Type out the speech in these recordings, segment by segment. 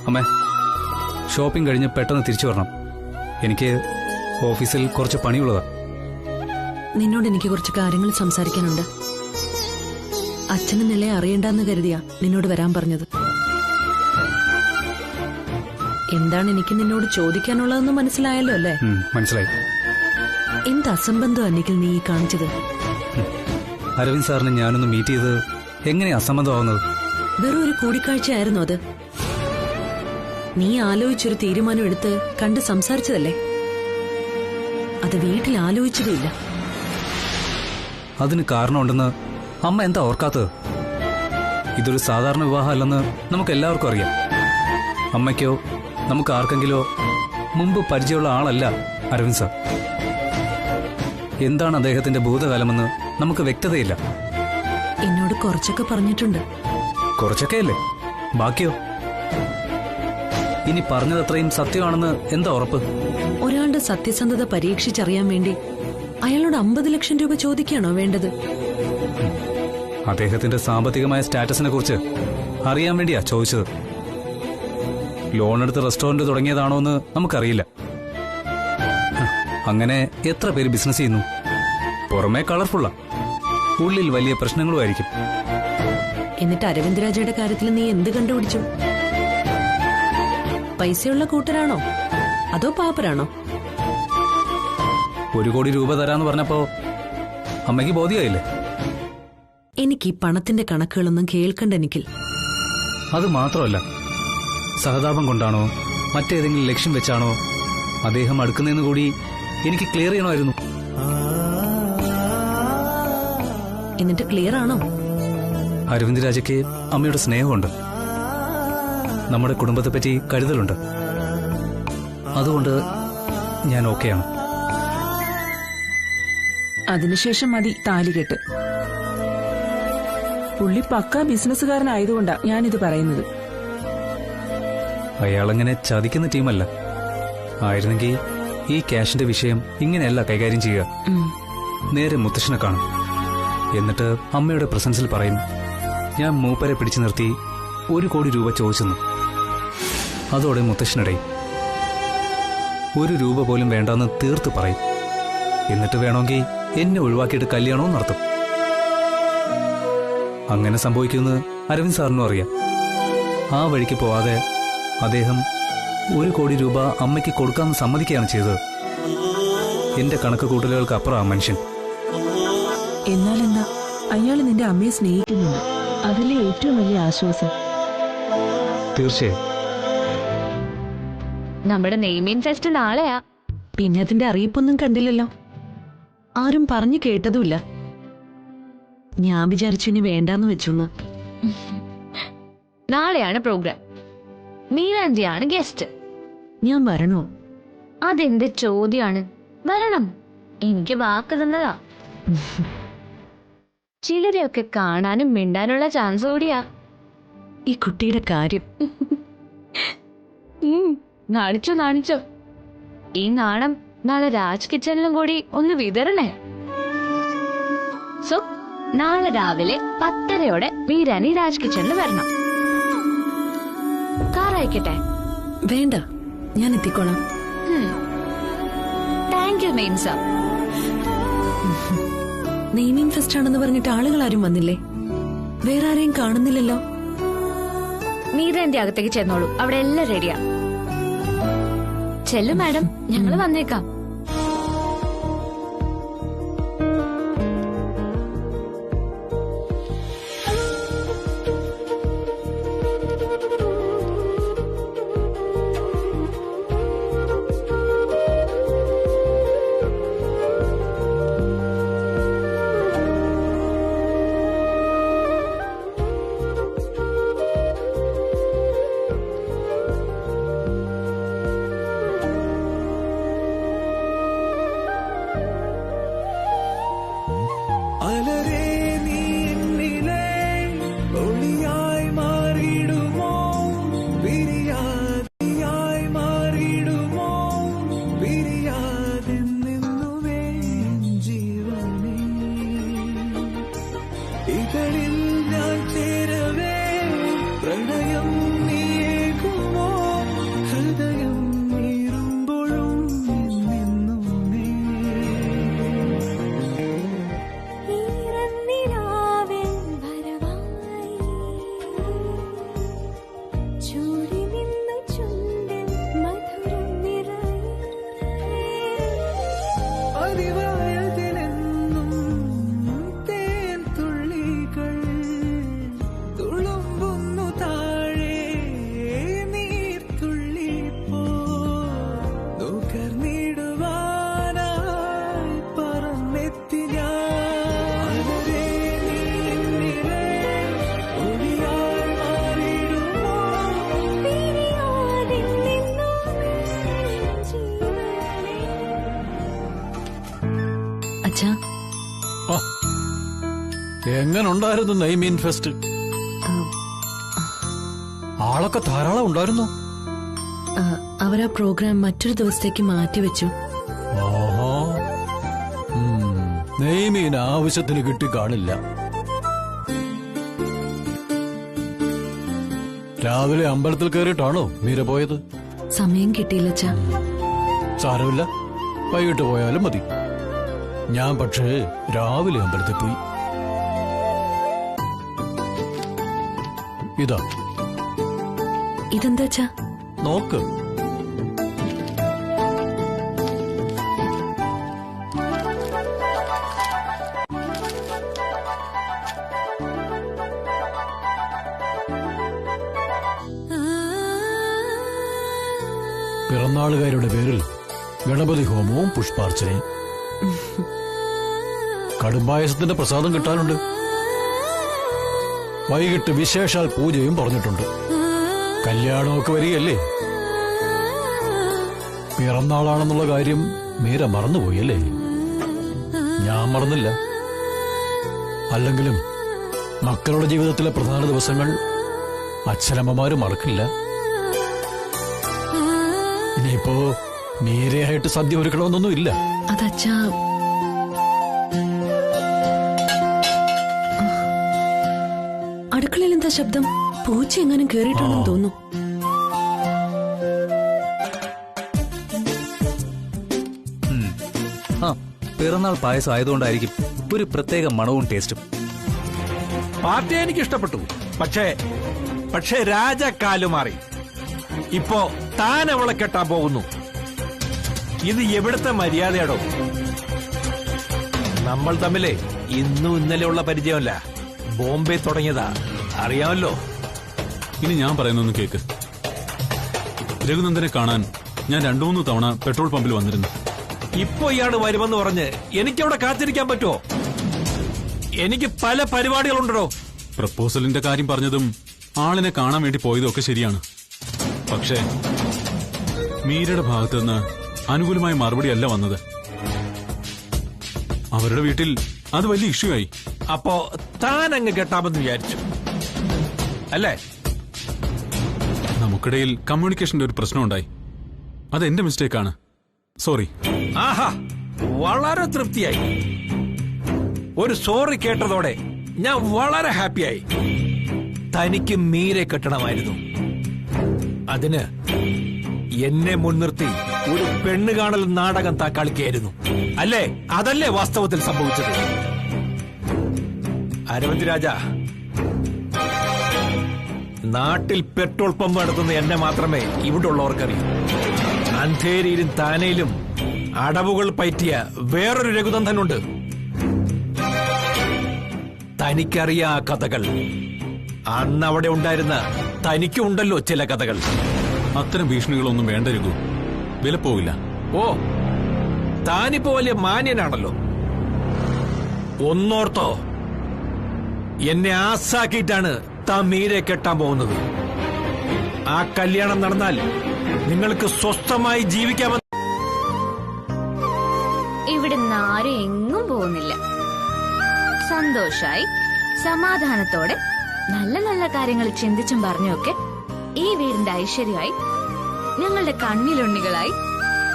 അമ്മേ, ഷോപ്പിംഗ് കഴിഞ്ഞ് പെട്ടെന്ന് തിരിച്ചു വരണം. എനിക്ക് ഓഫീസിൽ കുറച്ച് പണിയുള്ളതാ. നിന്നോട് എനിക്ക് കുറച്ച് കാര്യങ്ങൾ സംസാരിക്കാനുണ്ട്. അച്ഛന് നിലയെ അറിയണ്ടെന്ന് കരുതിയാ നിന്നോട് വരാൻ പറഞ്ഞത്. എന്താണ് എനിക്ക് നിന്നോട് ചോദിക്കാനുള്ളതെന്ന് മനസ്സിലായല്ലോ അല്ലേ? മനസ്സിലായി. എന്ത് അസംബന്ധം അന്നിക്കൽ നീ കാണിച്ചത്? അരവിന്ദ് സാറിനെ ഞാനൊന്ന് മീറ്റ് ചെയ്ത് എങ്ങനെ അസംബന്ധമാവുന്നത്? വെറും ഒരു കൂടിക്കാഴ്ചയായിരുന്നു അത്. നീ ആലോചിച്ചൊരു തീരുമാനം എടുത്ത് കണ്ട് സംസാരിച്ചതല്ലേ? അത് വീട്ടിൽ ആലോചിച്ചതേയില്ല. അതിന് കാരണമുണ്ടെന്ന് അമ്മ എന്താ ഓർക്കാത്തത്? ഇതൊരു സാധാരണ വിവാഹമല്ലെന്ന് നമുക്ക് എല്ലാവർക്കും അറിയാം. അമ്മയ്ക്കോ നമുക്ക് ആർക്കെങ്കിലോ മുമ്പ് പരിചയമുള്ള ആളല്ല അരവിന്ദ് സാർ. എന്താണ് അദ്ദേഹത്തിന്റെ ഭൂതകാലമെന്ന് നമുക്ക് വ്യക്തതയില്ല. എന്നോട് കുറച്ചൊക്കെ പറഞ്ഞിട്ടുണ്ട്. കുറച്ചൊക്കെയല്ലേ, ബാക്കിയോ? ഇനി പറഞ്ഞതത്രയും സത്യമാണെന്ന് എന്താ ഉറപ്പ്? ഒരാളുടെ സത്യസന്ധത പരീക്ഷിച്ചറിയാൻ വേണ്ടി അയാളോട് 50 ലക്ഷം രൂപ ചോദിക്കുകയാണോ വേണ്ടത്? അദ്ദേഹത്തിന്റെ സാമ്പത്തികമായ സ്റ്റാറ്റസിനെ കുറിച്ച് അറിയാൻ വേണ്ടിയാ ചോദിച്ചത്. ലോൺ എടുത്ത് റെസ്റ്റോറന്റ് തുടങ്ങിയതാണോ എന്ന് നമുക്കറിയില്ല. അങ്ങനെ എത്ര പേര് ബിസിനസ് ചെയ്യുന്നു? പുറമേ കളർഫുള്ളാ, ഉള്ളിൽ വലിയ പ്രശ്നങ്ങളുമായിരിക്കും. എന്നിട്ട് അരവിന്ദ് രാജയുടെ കാര്യത്തിൽ നീ എന്ത് കണ്ടുപിടിച്ചു? പൈസയുള്ള കൂട്ടരാണോ അതോ പാപ്പരാണോ? 1 കോടി രൂപ തരാന്ന് പറഞ്ഞപ്പോ അമ്മയ്ക്ക് ബോധ്യമായില്ലേ? എനിക്ക് ഈ പണത്തിന്റെ കണക്കുകളൊന്നും കേൾക്കണ്ട എനിക്ക്. അത് മാത്രമല്ല, സഹതാപം കൊണ്ടാണോ മറ്റേതെങ്കിലും ലക്ഷ്യം വെച്ചാണോ അദ്ദേഹം അടുക്കുന്നതെന്ന് കൂടി എനിക്ക് ക്ലിയർ ചെയ്യണമായിരുന്നു. എന്നിട്ട് ക്ലിയർ ആണോ? അരവിന്ദ് രാജയ്ക്ക് അമ്മയുടെ സ്നേഹമുണ്ട്, നമ്മുടെ കുടുംബത്തെപ്പറ്റി കരുതലുണ്ട്. അതുകൊണ്ട് ഞാൻ ഓക്കെയാണ്. അതിനുശേഷം മതി താലികെട്ട്. പുള്ളി പക്കാ ബിസിനസ്സുകാരനായതുകൊണ്ടാ ഞാനിത് പറയുന്നത്. അയാളങ്ങനെ ചതിക്കുന്ന ടീമല്ല. ആയിരുന്നെങ്കിൽ ഈ ക്യാഷിന്റെ വിഷയം ഇങ്ങനെയല്ല കൈകാര്യം ചെയ്യുക. നേരെ മുത്തശ്ശനെ കാണും, എന്നിട്ട് അമ്മയുടെ പ്രസൻസിൽ പറയും ഞാൻ മൂപ്പരെ പിടിച്ചു നിർത്തി 1 കോടി രൂപ ചോദിച്ചെന്നു. അതോടെ മുത്തശ്ശനിടയും 1 രൂപ പോലും വേണ്ടെന്ന് തീർത്ത് പറയും. എന്നിട്ട് വേണമെങ്കിൽ എന്നെ ഒഴിവാക്കിയിട്ട് കല്യാണവും നടത്തും. അങ്ങനെ സംഭവിക്കുമെന്ന് അരവിന്ദ് സാറിനും അറിയാം. ആ വഴിക്ക് പോവാതെ അദ്ദേഹം 1 കോടി രൂപ അമ്മയ്ക്ക് കൊടുക്കാമെന്ന് സമ്മതിക്കുകയാണ് ചെയ്തത്. എന്റെ കണക്ക് കൂട്ടലുകൾക്ക് അപ്പുറം ആ മനുഷ്യൻ. എന്നാലെന്താ, അയാൾ നിന്റെ അമ്മയെ സ്നേഹിക്കുന്നുണ്ട്. അതിലെ ഏറ്റവും വലിയ ആശ്വാസം. തീർച്ചയായും. നമ്മുടെ നെയ്മീൻ ഫെസ്റ്റ് നാളെയാ. പിന്നെ അതിന്റെ അറിയിപ്പൊന്നും കണ്ടില്ലല്ലോ, ആരും പറഞ്ഞു കേട്ടതുമില്ല. ഞാൻ വിചാരിച്ചു ഇനി വേണ്ടാന്ന് വെച്ചൊന്ന്. നാളെയാണ് പ്രോഗ്രാം. മീനാന്റിയാണ് ഗസ്റ്റ്. ഞാൻ വരണോ? അതെന്ത് ചോദ്യാണ്? വരണം, എനിക്ക് വാക്ക് തന്നതാ. ചിലരെയൊക്കെ കാണാനും മിണ്ടാനുള്ള ചാൻസ് കൂടിയാ. ഈ കുട്ടിയുടെ കാര്യം നാണിച്ചോ. ഈ നാണം നാളെ രാജ് കിച്ചണിലും കൂടി ഒന്ന് വിതരണേ. സോ നാളെ രാവിലെ 10:30 വീരാനി രാജ് കിച്ചണിൽ വരണം. കാർ അയക്കട്ടെ? വേണ്ട, ഞാൻ എത്തിക്കോളാം. താങ്ക് യു മെയിൻ സാർ. നെയ്മീൻ ഫെസ്റ്റ് ആണെന്ന് പറഞ്ഞിട്ട് ആളുകൾ ആരും വന്നില്ലേ? വേറെ ആരെയും കാണുന്നില്ലല്ലോ. മീരാന്റെ അകത്തേക്ക് ചെന്നോളൂ, അവിടെ എല്ലാം റെഡിയാ. ചെല്ലു മാഡം, ഞങ്ങള് വന്നേക്കാം. ഇതളിൽ ഞാൻ ചേരവേ പ്രണയം നീയേകുമോ എങ്ങനുണ്ടായിരുന്നു നെയ്മീൻ ഫെസ്റ്റ്? ആളൊക്കെ ധാരാളം ഉണ്ടായിരുന്നു. അവരാ പ്രോഗ്രാം മറ്റൊരു ദിവസത്തേക്ക് മാറ്റിവെച്ചു. ഓഹോ, നെയ്മീൻ ആവശ്യത്തിന് കിട്ടി കാണില്ല. രാവിലെ അമ്പലത്തിൽ കയറിയിട്ടാണോ മീര പോയത്? സമയം കിട്ടിയില്ല അച്ഛാ. സാരമില്ല, വൈകിട്ട് പോയാലും മതി. ഞാൻ പക്ഷേ രാവിലെ അമ്പലത്തിൽ പോയി. ഇതാ. ഇതെന്താ അച്ഛാ? നോക്ക്. പിറന്നാളുകാരുടെ പേരിൽ ഗണപതി ഹോമവും പുഷ്പാർച്ചനയും. കടുംപായസത്തിന്റെ പ്രസാദം കിട്ടാനുണ്ട്. വൈകിട്ട് വിശേഷാൽ പൂജയും പറഞ്ഞിട്ടുണ്ട്. കല്യാണമൊക്കെ വരികയല്ലേ. പിറന്നാളാണെന്നുള്ള കാര്യം മീര മറന്നുപോയല്ലേ? ഞാൻ മറന്നില്ല. അല്ലെങ്കിലും മക്കളുടെ ജീവിതത്തിലെ പ്രധാന ദിവസങ്ങൾ അച്ഛനമ്മമാര് മറക്കില്ല. ഇനിയിപ്പോ മീരയായിട്ട് സദ്യ ഒരുക്കണമെന്നൊന്നും ഇല്ല. അതച്ഛാ, അടുക്കളയിൽ എന്താ ശബ്ദം? പൂച്ച എങ്ങാനും കേറിയിട്ടുണ്ടെന്ന് തോന്നുന്നു. ആ, പിറന്നാൾ പായസം ആയതുകൊണ്ടായിരിക്കും ഒരു പ്രത്യേക മണവും ടേസ്റ്റും. പാർട്ടി എനിക്ക് ഇഷ്ടപ്പെട്ടു. പക്ഷേ രാജക്കാലു മാറി. ഇപ്പോ താൻ അവളെ കെട്ടാൻ പോകുന്നു. ഇത് എവിടുത്തെ മര്യാദയാടോ? നമ്മൾ തമ്മിലെ ഇന്നും ഇന്നലെ ഉള്ള പരിചയമല്ല, ബോംബെ തുടങ്ങിയതാ, അറിയാമല്ലോ. ഇനി ഞാൻ പറയുന്നൊന്ന് കേക്ക്. രഘുനന്ദനെ കാണാൻ ഞാൻ 2-3 തവണ പെട്രോൾ പമ്പിൽ വന്നിരുന്നു. ഇപ്പൊ ഇയാള് വരുമെന്ന് പറഞ്ഞ് എനിക്കവിടെ കാത്തിരിക്കാൻ പറ്റുമോ? എനിക്ക് പല പരിപാടികളുണ്ടോ. പ്രപ്പോസലിന്റെ കാര്യം പറഞ്ഞതും ആളിനെ കാണാൻ വേണ്ടി പോയതും ഒക്കെ ശരിയാണ്. പക്ഷേ മീരയുടെ ഭാഗത്തുനിന്ന് അനുകൂലമായ മറുപടിയല്ല വന്നത്. അവരുടെ വീട്ടിൽ അത് വലിയ ഇഷ്യൂ ആയി. അപ്പോ താൻ അങ്ങ് കെട്ടാമെന്ന് വിചാരിച്ചു അല്ലേ? നമുക്കിടയിൽ കമ്മ്യൂണിക്കേഷന്റെ ഒരു പ്രശ്നം ഉണ്ടായി. അത് എന്റെ മിസ്റ്റേക്കാണ്, സോറി. ആഹാ, വളരെ തൃപ്തിയായി. ഒരു സോറി കേട്ടതോടെ ഞാൻ വളരെ ഹാപ്പിയായി. തനിക്ക് മീരെ കെട്ടണമായിരുന്നു. അതിന് എന്നെ മുൻനിർത്തി ഒരു പെണ്ണ് കാണൽ നാടകം താൻ കളിക്കുകയായിരുന്നു അല്ലേ? അതല്ലേ വാസ്തവത്തിൽ സംഭവിച്ചത്? അരവിന്ദ് രാജ, നാട്ടിൽ പെട്രോൾ പമ്പ് നടത്തുന്ന എന്നെ മാത്രമേ ഇവിടെ ഉള്ളവർക്കറിയൂ. അന്ധേരിയിലും താനയിലും അടവുകൾ പയറ്റിയ വേറൊരു രഘുനന്ദനുണ്ട്. തനിക്കറിയാ ആ കഥകൾ. അന്ന് അവിടെ ഉണ്ടായിരുന്ന തനിക്കുണ്ടല്ലോ ചില കഥകൾ. അത്തരം ഭീഷണികളൊന്നും വേണ്ട രഘു, വിലപ്പോവില്ല. ഓ, താനിപ്പോ വലിയ മാന്യനാണല്ലോ. ഒന്നോർത്തോ, എന്നെ ആസാക്കിയിട്ടാണ് താൻ മീരെ കെട്ടാൻ പോകുന്നത്. ആ കല്യാണം നടന്നാൽ നിങ്ങൾക്ക് സ്വസ്ഥമായി ജീവിക്കാമെന്ന്. ഇവിടുന്ന് ആരും എങ്ങും പോകുന്നില്ല. സന്തോഷായി സമാധാനത്തോടെ നല്ല നല്ല കാര്യങ്ങൾ ചിന്തിച്ചും പറഞ്ഞൊക്കെ ഈ വീടിന്റെ ഐശ്വര്യമായി ഞങ്ങളുടെ കണ്ണിലുണ്ണികളായി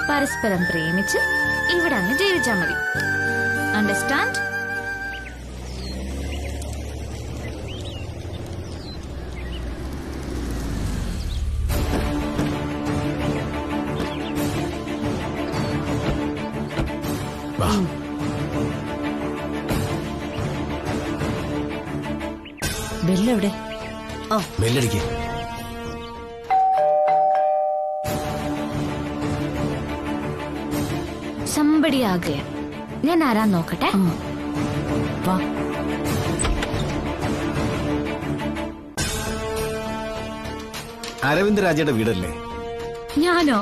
പരസ്പരം പ്രേമിച്ച് ഇവിടെ അങ്ങ് ജീവിച്ചാൽ മതി. അണ്ടർസ്റ്റാൻഡ്? ബെല്ലെവിടെ? ബെല്ലടിക്കേ. സമ്പടിയാകുക. ഞാൻ ആരാ നോക്കട്ടെ. വാ. അരവിന്ദ് രാജയുടെ വീടല്ലേ? ഞാനോ?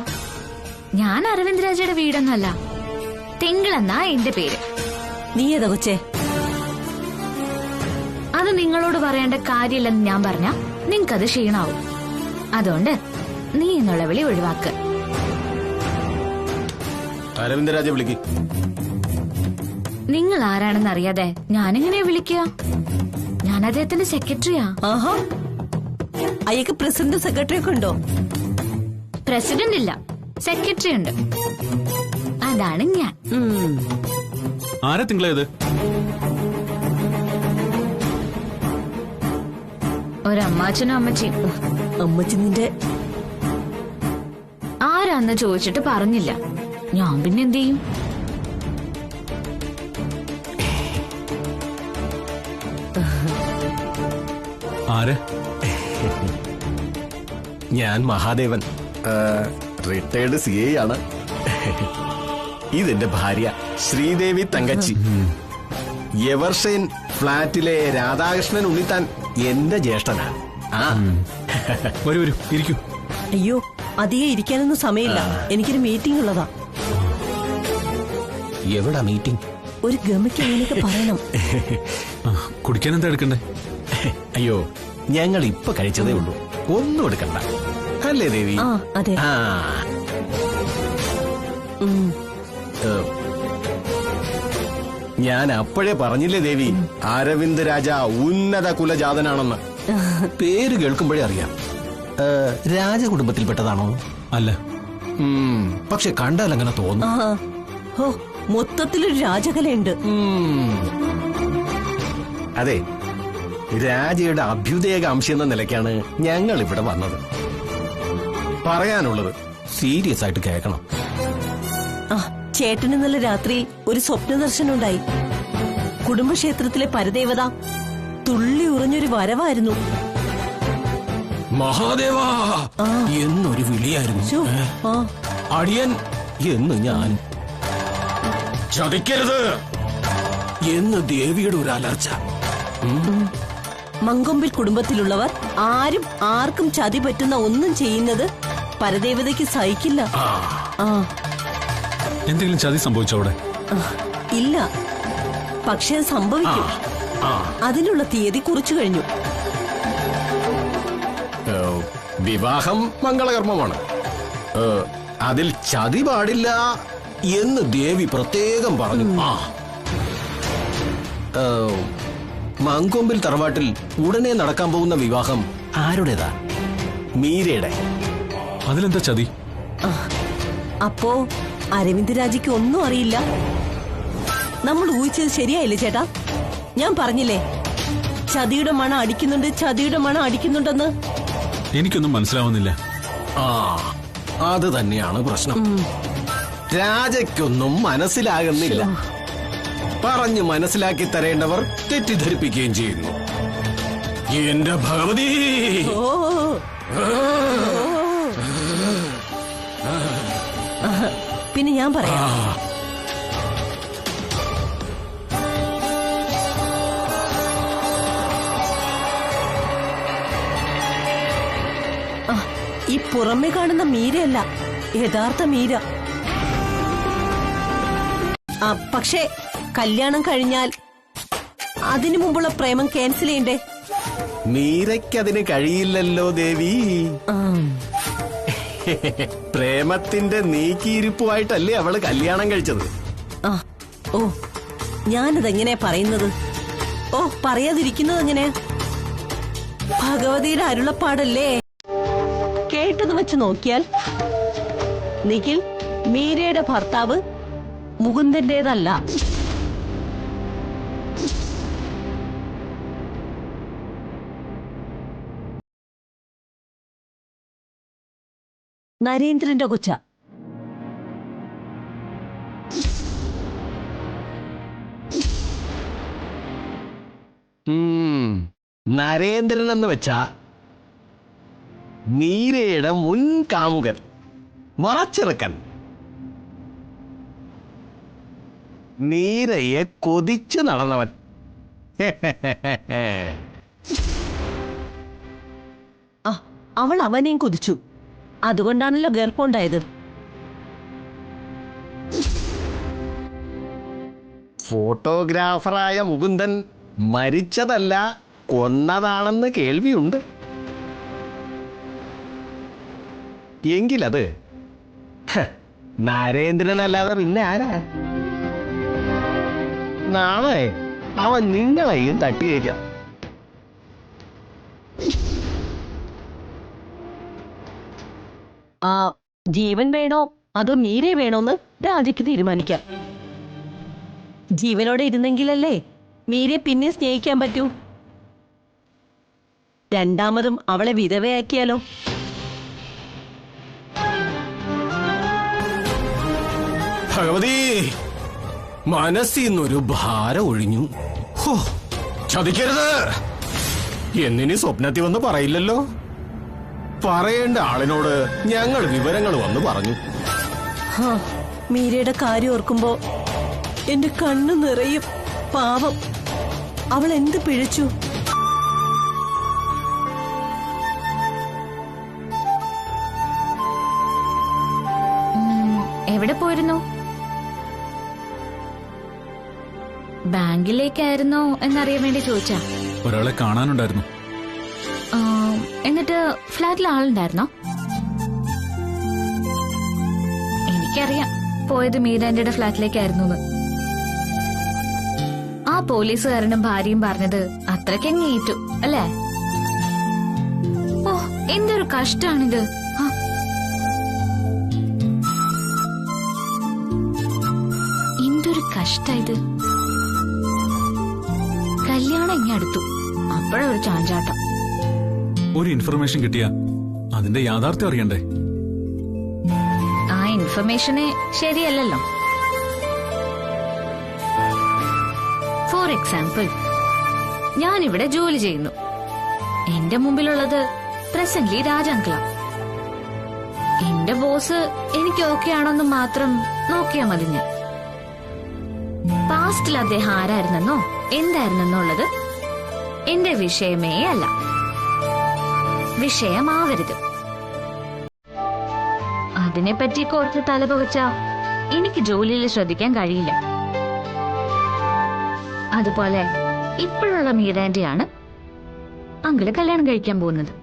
ഞാൻ അരവിന്ദ് രാജയുടെ വീടൊന്നുമല്ല. തിങ്കളെന്നാ എന്റെ പേര്. നീ ഏതാ കൊച്ചേ? അത് നിങ്ങളോട് പറയേണ്ട കാര്യമില്ലെന്ന് ഞാൻ പറഞ്ഞ നിങ്ങക്കത് ക്ഷീണാവും. അതുകൊണ്ട് നീ എന്നുള്ള വിളി ഒഴിവാക്ക്. അരവിന്ദ് രാജ വിളിക്ക്. നിങ്ങൾ ആരാണെന്ന് അറിയാതെ ഞാനെങ്ങനെയാ വിളിക്കുക? ഞാൻ അദ്ദേഹത്തിന്റെ സെക്രട്ടറിയാ. ആഹാ, അയ്യക്ക് പ്രസിഡന്റ് സെക്രട്ടറി ഒക്കെ ഉണ്ടോ? പ്രസിഡന്റ് ഇല്ല, സെക്രട്ടറി ഉണ്ട്. അതാണ് ഞാൻ. ആരാ തിങ്കളേത്? ഒരമ്മാച്ചനും അമ്മച്ചിയും. അമ്മച്ചി നിന്റെ ആരാന്ന് ചോദിച്ചിട്ട് പറഞ്ഞില്ല. ഞാൻ പിന്നെ എന്ത് ചെയ്യും? ആരാ? ഞാൻ മഹാദേവൻ, റിട്ടയർഡ് CA ആണ്. ഇതെന്റെ ഭാര്യ ശ്രീദേവി തങ്കച്ചി. എവർഷൈൻ ഫ്ളാറ്റിലെ രാധാകൃഷ്ണൻ ഉണ്ണിത്താൻ എന്റെ ജ്യേഷ്ഠനാണ്. ആ വരൂ വരൂ, ഇരിക്കൂ. അയ്യോ, അധികം ഇരിക്കാനൊന്നും സമയമില്ല, എനിക്കൊരു മീറ്റിംഗ് ഉള്ളതാ. എവിടാ മീറ്റിംഗ്? ഒരു ഗമയ്ക്ക് അങ്ങനെയൊക്കെ പറയണം. കുടിക്കാൻ എന്താ എടുക്കണ്ടേ? അയ്യോ, ഞങ്ങൾ ഇപ്പൊ കഴിച്ചതേ ഉള്ളൂ, ഒന്നും എടുക്കണ്ട. അല്ലേ ദേവി? ആ അതെ. ആ ഞാൻ അപ്പോഴേ പറഞ്ഞില്ലേ ദേവി, അരവിന്ദ് രാജ ഉന്നത കുലജാതനാണെന്ന്. പേര് കേൾക്കുമ്പോഴേ അറിയാം. രാജകുടുംബത്തിൽപ്പെട്ടതാണോ? അല്ല. പക്ഷെ കണ്ടാൽ അങ്ങനെ തോന്നും. ആ ഓ, മൊത്തത്തിലൊരു രാജകലയുണ്ട്. അതെ, രാജയുടെ അഭ്യുദയ അംശം എന്ന നിലയ്ക്കാണ് ഞങ്ങൾ ഇവിടെ വന്നത്. പറയാനുള്ളത് സീരിയസ് ആയിട്ട് കേൾക്കണം. ആ, ചേട്ടന് ഇന്നലെ രാത്രി ഒരു സ്വപ്ന ദർശനം ഉണ്ടായി. കുടുംബക്ഷേത്രത്തിലെ പരദേവത തുള്ളി ഉറഞ്ഞൊരു വരവായിരുന്നു. മഹാദേവാ എന്നൊരു വിളിയായിരുന്നു. ശ്ശോ, ആ, അടിയൻ എന്ന് ഞാൻ. ചതിക്കരുത് എന്ന് ദേവിയുടെ ഒരു അലർച്ച. മങ്കൊമ്പിൽ കുടുംബത്തിലുള്ളവർ ആരും ആർക്കും ചതി പറ്റുന്ന ഒന്നും ചെയ്യുന്നത് പരദേവതയ്ക്ക് സഹിക്കില്ല. ആ, എന്തെങ്കിലും ചതി സംഭവിച്ചോ അവിടെ? ഇല്ല, പക്ഷെ അത് സംഭവിക്കും. അതിനുള്ള തീയതി കുറിച്ചു കഴിഞ്ഞു. വിവാഹം മംഗളകർമ്മമാണ്, അതിൽ ചതി പാടില്ല എന്ന് ദേവി പ്രത്യേകം പറഞ്ഞു. മങ്കൊമ്പിൽ തറവാട്ടിൽ ഉടനെ നടക്കാൻ പോകുന്ന വിവാഹം ആരുടേതാ? മീരയുടെ. അതിലെന്താ ചതി? അപ്പോ അരവിന്ദ് രാജയ്ക്ക് ഒന്നും അറിയില്ല. നമ്മൾ ഊഹിച്ചത് ശരിയായില്ലേ ചേട്ടാ? ഞാൻ പറഞ്ഞില്ലേ, ചതിയുടെ മണം അടിക്കുന്നുണ്ട്, ചതിയുടെ മണം അടിക്കുന്നുണ്ടെന്ന്. എനിക്കൊന്നും മനസ്സിലാവുന്നില്ല. ആ, അത് തന്നെയാണ് പ്രശ്നം. രാജയ്ക്കൊന്നും മനസ്സിലാകുന്നില്ല. പറഞ്ഞു മനസ്സിലാക്കി തരേണ്ടവർ തെറ്റിദ്ധരിപ്പിക്കുകയും ചെയ്യുന്നു. എന്റെ ഭഗവതി! ഓ, പിന്നെ ഞാൻ പറയാം. ഈ പുറമെ കാണുന്ന മീരയല്ല യഥാർത്ഥ മീര. പക്ഷേ കല്യാണം കഴിഞ്ഞാൽ അതിനു മുമ്പുള്ള പ്രേമം ക്യാൻസൽ ചെയ്യണ്ടേ? മീരയ്ക്കതിന് കഴിയില്ലല്ലോ ദേവി. പ്രേമത്തിന്റെ നീക്കിയിരിപ്പുമായിട്ടല്ലേ അവള് കല്യാണം കഴിച്ചത്. ഓ, ഞാനതെങ്ങനെയാ പറയുന്നത്? ഓ, പറയാതിരിക്കുന്നത് എങ്ങനെയാ? ഭഗവതിയുടെ അരുളപ്പാടല്ലേ. കേട്ടത് വെച്ച് നോക്കിയാൽ നിഖിൽ മീരയുടെ ഭർത്താവ് മുകുന്ദന്റേതല്ല. നരേന്ദ്രന്റെ കൊച്ച. നരേന്ദ്രൻ എന്ന് വെച്ചാ മീരയുടെ മുൻ കാമുകൻ, മറച്ചിറക്കൻ. മീരയെ കൊതിച്ചു നടന്നവൻ. അവൾ അവനെയും കൊതിച്ചു, അതുകൊണ്ടാണല്ലോ ഗർഭമുണ്ടായത്. ഫോട്ടോഗ്രാഫറായ മുകുന്ദൻ മരിച്ചതല്ല, കൊന്നതാണെന്ന് കേൾവിയുണ്ട്. എങ്കിലത് നരേന്ദ്രനല്ലാതെ പിന്നെ ആരാ? നാളെ അവൻ നിങ്ങളെയും തട്ടിയേക്കാം. ആ ജീവൻ വേണോ അതോ മീരെ വേണോന്ന് രാജയ്ക്ക് തീരുമാനിക്കാം. ജീവനോടെ ഇരുന്നെങ്കിലല്ലേ മീരെ പിന്നെ സ്നേഹിക്കാൻ പറ്റൂ. രണ്ടാമതും അവളെ വിധവയാക്കിയാലോ? ഭഗവതി, മനസ്സിന്നൊരു ഭാരം ഒഴിഞ്ഞു. ഹോ, ചതിക്കരുത് എന്നിനി സ്വപ്നത്തിൽ വന്ന് പറയില്ലല്ലോ. പറയേണ്ട ആളിനോട് ഞങ്ങൾ വിവരങ്ങൾ വന്ന് പറഞ്ഞു. മീരയുടെ കാര്യം ഓർക്കുമ്പോ എന്റെ കണ്ണു നിറയും. പാവം, അവൾ എന്ത് പിഴച്ചു. എവിടെ പോയിരുന്നു? ബാങ്കിലേക്കായിരുന്നോ എന്നറിയാൻ വേണ്ടി ചോദിച്ചാ. ഒരാളെ കാണാനുണ്ടായിരുന്നു. എന്നിട്ട് ഫ്ലാറ്റിൽ ആളുണ്ടായിരുന്നോ? എനിക്കറിയാം പോയത് മീരാന്റിയുടെ ഫ്ലാറ്റിലേക്കായിരുന്നു. ആ പോലീസുകാരനും ഭാര്യയും പറഞ്ഞത് അത്രയ്ക്കങ്ങ് ഏറ്റു അല്ലേ? ഓ, എന്തൊരു കഷ്ടാണിത്. എന്തൊരു കഷ്ടായത്. കല്യാണം ഇങ്ങനെ അടുത്തു, അപ്പോഴൊരു ചാഞ്ചാട്ടം. ഒരു ഇൻഫർമേഷൻ കിട്ടിയ അതിന്റെ യാഥാർത്ഥ്യം അറിയണ്ടേ? ആ ഇൻഫർമേഷനെ ശരിയല്ലല്ലോ. ഫോർ എക്സാമ്പിൾ, ഞാനിവിടെ ജോലി ചെയ്യുന്നു. എന്റെ മുമ്പിലുള്ളത് പ്രസന്റ്ലി രാജാങ്കിള. എന്റെ ബോസ് എനിക്ക് ഓക്കെ ആണോന്ന് മാത്രം നോക്കിയാ മതി. ഞാൻ പാസ്റ്റിൽ അദ്ദേഹം ആരായിരുന്നെന്നോ എന്തായിരുന്നെന്നുള്ളത് എന്റെ വിഷയമേ അല്ല. വിഷയമാവരുത്. അതിനെപ്പറ്റി കുറച്ച് തലപുകച്ചാ എനിക്ക് ജോലിയിൽ ശ്രദ്ധിക്കാൻ കഴിയില്ല. അതുപോലെ ഇപ്പോഴുള്ള മീരാന്റിയാണ് അങ്കിള് കല്യാണം കഴിക്കാൻ പോകുന്നത്.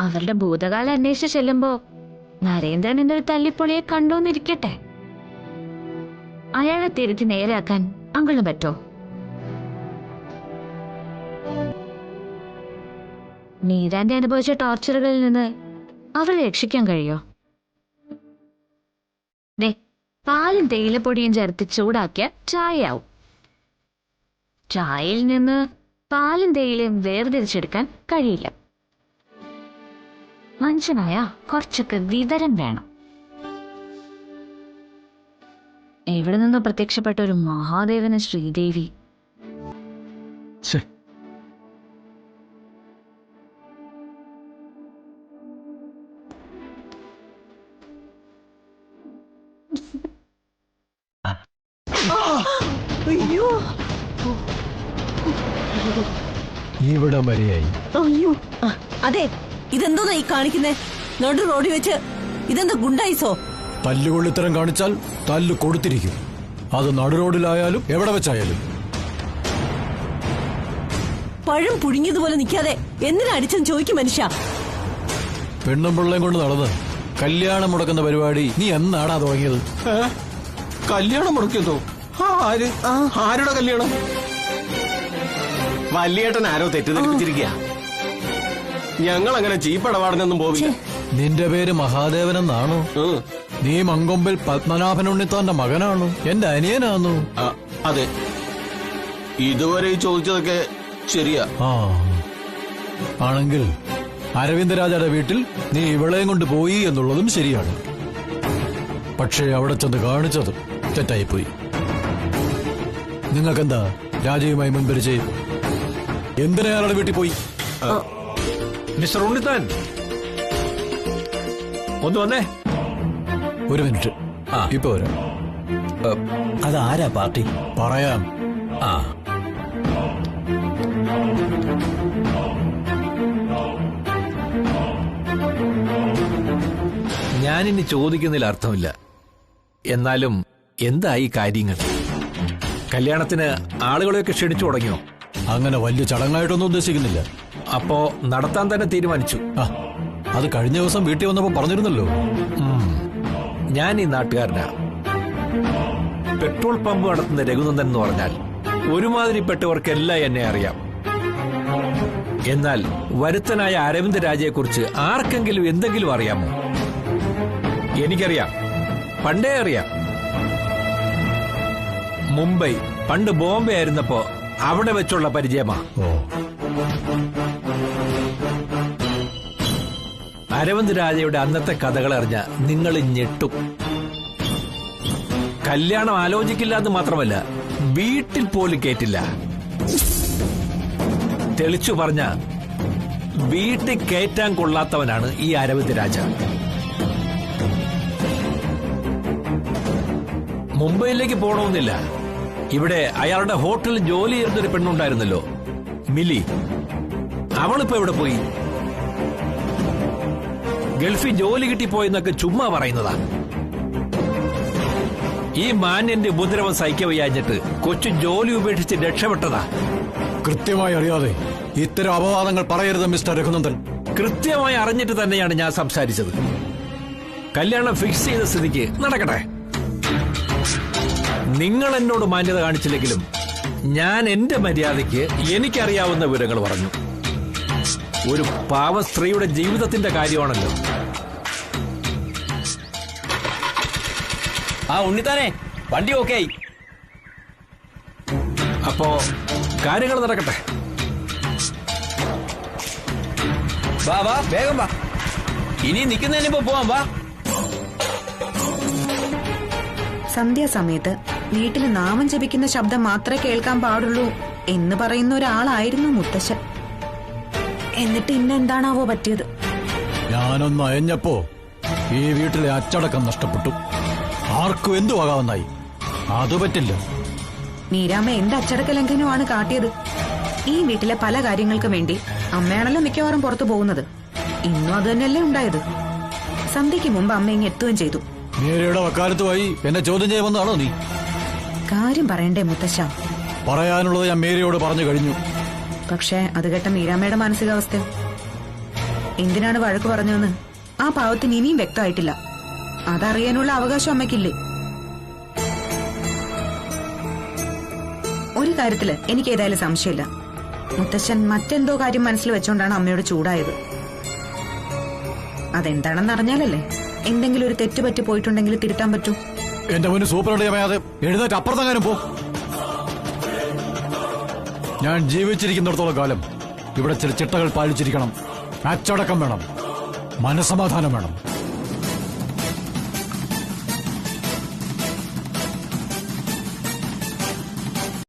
അവരുടെ ഭൂതകാലം അന്വേഷിച്ച് ചെല്ലുമ്പോ നരേന്ദ്രൻ എന്നൊരു തല്ലിപ്പൊളിയെ കണ്ടോന്നിരിക്കട്ടെ. അയാളെ തിരുത്തി നേരെയാക്കാൻ അങ്കിളിന് പറ്റോ? മീരാന്റെ അനുഭവിച്ച ടോർച്ചറുകളിൽ നിന്ന് അവളെ രക്ഷിക്കാൻ കഴിയോ? ദേ, പാലും തേയിലപ്പൊടിയും ചേർത്ത് ചൂടാക്കിയ ചായയാവും. ചായയിൽ നിന്ന് പാലും തേയിലയും വേർതിരിച്ചെടുക്കാൻ കഴിയില്ല. മനുഷ്യനായ കുറച്ചൊക്കെ വിവരം വേണം. എവിടെ നിന്നോ പ്രത്യക്ഷപ്പെട്ട ഒരു മഹാദേവന് ശ്രീദേവി. അയ്യോ ഇവിടം വരെയായി. അയ്യോ, അതെ, ഇതെന്തോന്നാ ഈ കാണിക്കുന്നേ? നടു റോഡിൽ വെച്ച് ഇതെന്താ ഗുണ്ടായിസോ? തല്ലുകൊള്ളിത്തരം കാണിച്ചാൽ തല്ലു കൊടുത്തിരിക്കും. അത് നടുറോഡിലായാലും എവിടെ വെച്ചായാലും. പഴം പുഴുങ്ങിയതുപോലെ നിൽക്കാതെ എന്തിനാ അടിച്ചെന്ന് ചോദിക്കും മനുഷ്യ. പെണ്ണും പിള്ളയും കൊണ്ട് നടന്ന് കല്യാണം മുടക്കുന്ന പരിപാടി നീ എന്നാടാ തുടങ്ങിയത്? കല്യാണം മുടക്കിയതോ? ആരുടെ കല്യാണം? വല്യേട്ടൻ ആരോ തെറ്റിദ്ധരിപ്പിച്ചിരിക്കുക. ഞങ്ങൾ അങ്ങനെ ചീപ്പടപാടിനൊന്നും പോവില്ല. നിന്റെ പേര് മഹാദേവനെന്നാണോ? നീ മങ്കൊമ്പിൽ പത്മനാഭനുണ്ണിത്താന്റെ മകനാണോ? എന്റെ അനിയനാണോ? അതെ, ഇതുവരെ ചോദിച്ചതൊക്കെ ശരിയാ. ആണെങ്കിൽ അരവിന്ദരാജയുടെ വീട്ടിൽ നീ ഇവളെയും കൊണ്ട് പോയി എന്നുള്ളതും ശരിയാണ്. പക്ഷേ അവിടെ ചെന്ന് കാണിച്ചത് തെറ്റായിപ്പോയി. നിങ്ങൾക്കെന്താ രാജയുമായി മുൻപരിചയം? എന്തിനാ അയാളുടെ വീട്ടിൽ പോയി? മിസ്റ്റർ ഉണ്ണിത്താൻ ഒന്ന് വന്നേ. ഒരു മിനിറ്റ്, ഇപ്പൊ വരാം. അതാരാ പാർട്ടി? പറയാം. ഞാനിനി ചോദിക്കുന്നതിൽ അർത്ഥമില്ല. എന്നാലും എന്തായി കാര്യങ്ങൾ? കല്യാണത്തിന് ആളുകളെയൊക്കെ ക്ഷണിച്ചു തുടങ്ങിയോ? അങ്ങനെ വലിയ ചടങ്ങായിട്ടൊന്നും ഉദ്ദേശിക്കുന്നില്ല. അപ്പോ നടത്താൻ തന്നെ തീരുമാനിച്ചു? അത് കഴിഞ്ഞ ദിവസം വീട്ടിൽ വന്നപ്പോ പറഞ്ഞിരുന്നല്ലോ. ഞാൻ ഈ നാട്ടുകാരനാ. പെട്രോൾ പമ്പ് നടത്തുന്ന രഘുനന്ദൻ എന്ന് പറഞ്ഞാൽ ഒരുമാതിരിപ്പെട്ടവർക്കെല്ലാം എന്നെ അറിയാം. എന്നാൽ വരുത്തനായ അരവിന്ദ് രാജയെക്കുറിച്ച് ആർക്കെങ്കിലും എന്തെങ്കിലും അറിയാമോ? എനിക്കറിയാം, പണ്ടേ അറിയാം. മുംബൈ, പണ്ട് ബോംബെ ആയിരുന്നപ്പോ അവിടെ വെച്ചുള്ള പരിചയമാ. അരവിന്ദ് രാജയുടെ അന്നത്തെ കഥകൾ അറിഞ്ഞ നിങ്ങൾ ഞെട്ടും. കല്യാണം ആലോചിക്കില്ല എന്ന് മാത്രമല്ല, വീട്ടിൽ പോലും കേറ്റില്ല. തെളിച്ചു പറഞ്ഞ വീട്ടിൽ കയറ്റാൻ കൊള്ളാത്തവനാണ് ഈ അരവിന്ദ് രാജ. മുംബൈയിലേക്ക് പോകണമെന്നില്ല. ഇവിടെ അയാളുടെ ഹോട്ടലിൽ ജോലി ചെയ്യുന്നൊരു പെണ്ണുണ്ടായിരുന്നല്ലോ, മിലി. അവളിപ്പോ എവിടെ പോയി? ഗൾഫിൽ ജോലി കിട്ടിപ്പോയെന്നൊക്കെ ചുമ്മാ പറയുന്നതാ. ഈ മാന്യന്റെ ഉപദ്രവം സഹിക്കവയ്യാഞ്ഞിട്ട് കൊച്ചു ജോലി ഉപേക്ഷിച്ച് രക്ഷപ്പെട്ടതാ. കൃത്യമായി അറിയാതെ ഇത്തരം അപവാദങ്ങൾ പറയരുത് മിസ്റ്റർ രഘുനന്ദൻ. കൃത്യമായി അറിഞ്ഞിട്ട് തന്നെയാണ് ഞാൻ സംസാരിച്ചത്. കല്യാണം ഫിക്സ് ചെയ്ത സ്ഥിതിക്ക് നടക്കട്ടെ. നിങ്ങൾ എന്നോട് മാന്യത കാണിച്ചില്ലെങ്കിലും ഞാൻ എന്റെ മര്യാദയ്ക്ക് എനിക്കറിയാവുന്ന വിവരങ്ങൾ പറഞ്ഞു. ഒരു പാവ സ്ത്രീയുടെ ജീവിതത്തിന്റെ കാര്യമാണല്ലോ. ആ ഉണ്ണിത്താനെ, വണ്ടി ഓക്കെ. അപ്പോ കാര്യങ്ങൾ നടക്കട്ടെ. വാ വാ, വേഗം വാ. ഇനി നിൽക്കുന്നതിനിപ്പോ പോവാം, വാ. സന്ധ്യാസമയത്ത് വീട്ടിൽ നാമം ജപിക്കുന്ന ശബ്ദം മാത്രമേ കേൾക്കാൻ പാടുള്ളൂ എന്ന് പറയുന്ന ഒരാളായിരുന്നു മുത്തശ്ശൻ. എന്നിട്ട് ഇന്നെന്താണാവോ പറ്റിയത്? ഞാനൊന്ന് അയഞ്ഞപ്പോ ഈ വീട്ടിലെ അച്ചടക്കം നഷ്ടപ്പെട്ടു. ആർക്കും എന്തു ആകാവുന്നായി. അത് പറ്റില്ല. മീരാമ്മ എന്ത് അച്ചടക്ക ലംഘനമാണ് കാട്ടിയത്? ഈ വീട്ടിലെ പല കാര്യങ്ങൾക്കും വേണ്ടി അമ്മയാണല്ലോ മിക്കവാറും പുറത്തു പോകുന്നത്. ഇന്നും അത് തന്നെയല്ലേ ഉണ്ടായത്. സന്ധ്യയ്ക്ക് മുമ്പ് അമ്മ ഇങ്ങ് എത്തുകയും ചെയ്തു. മീരയുടെ വക്കാലത്തുമായി എന്നെ ചോദ്യം ചെയ്യുമെന്നാണോ നീ? കാര്യം പറയണ്ടേ മുത്തശ്ശ? പറയാനുള്ളത് ഞാൻ മീരയോട് പറഞ്ഞു കഴിഞ്ഞു. പക്ഷേ അത് കേട്ട മീരാമ്മയുടെ മാനസികാവസ്ഥ എന്തിനാണ് വഴക്ക് പറഞ്ഞതെന്ന് ആ പാവത്തിന് ഇനിയും വ്യക്തമായിട്ടില്ല. അതറിയാനുള്ള അവകാശം അമ്മയ്ക്കില്ലേ? ഒരു കാര്യത്തില് എനിക്ക് ഏതായാലും സംശയമില്ല. മുത്തശ്ശൻ മറ്റെന്തോ കാര്യം മനസ്സിൽ വെച്ചോണ്ടാണ് അമ്മയോട് ചൂടായത്. അതെന്താണെന്ന് അറിഞ്ഞാലല്ലേ എന്തെങ്കിലും ഒരു തെറ്റുപറ്റി പോയിട്ടുണ്ടെങ്കിൽ തിരുത്താൻ പറ്റൂ. എന്റെ മുന്നിൽ സൂപ്പറോടെ എഴുന്നേറ്റ് അപ്പുറത്തെങ്ങാനും പോ. ഞാൻ ജീവിച്ചിരിക്കുന്നിടത്തോളം കാലം ഇവിടെ ചില ചിട്ടകൾ പാലിച്ചിരിക്കണം. അച്ചടക്കം വേണം, മനസമാധാനം വേണം.